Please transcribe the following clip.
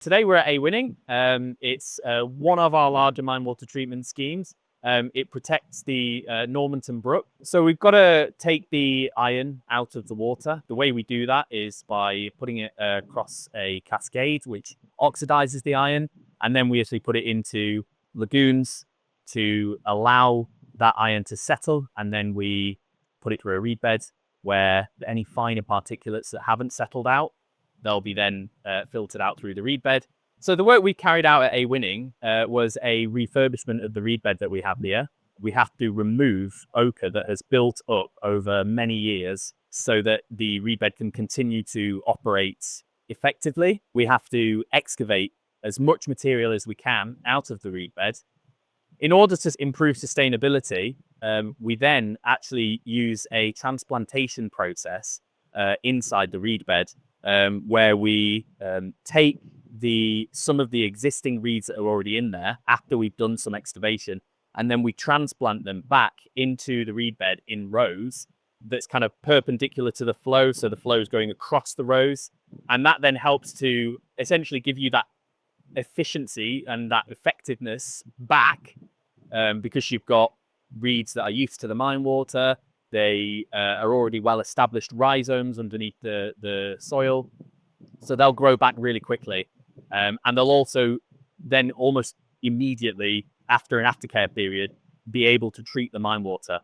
Today we're at A Winning. It's one of our larger mine water treatment schemes. It protects the Normanton Brook. So we've got to take the iron out of the water. The way we do that is by putting it across a cascade, which oxidizes the iron. And then we actually put it into lagoons to allow that iron to settle. And then we put it through a reed bed where any finer particulates that haven't settled out, they'll be then filtered out through the reed bed. So the work we carried out at A Winning was a refurbishment of the reed bed that we have here. We have to remove ochre that has built up over many years so that the reed bed can continue to operate effectively. We have to excavate as much material as we can out of the reed bed. In order to improve sustainability, we then actually use a transplantation process inside the reed bed, where we take some of the existing reeds that are already in there after we've done some excavation, and then we transplant them back into the reed bed in rows that's kind of perpendicular to the flow, so the flow is going across the rows, and that then helps to essentially give you that efficiency and that effectiveness back, because you've got reeds that are used to the mine water. They are already well-established rhizomes underneath the soil, so they'll grow back really quickly. And they'll also then almost immediately, after an aftercare period, be able to treat the mine water.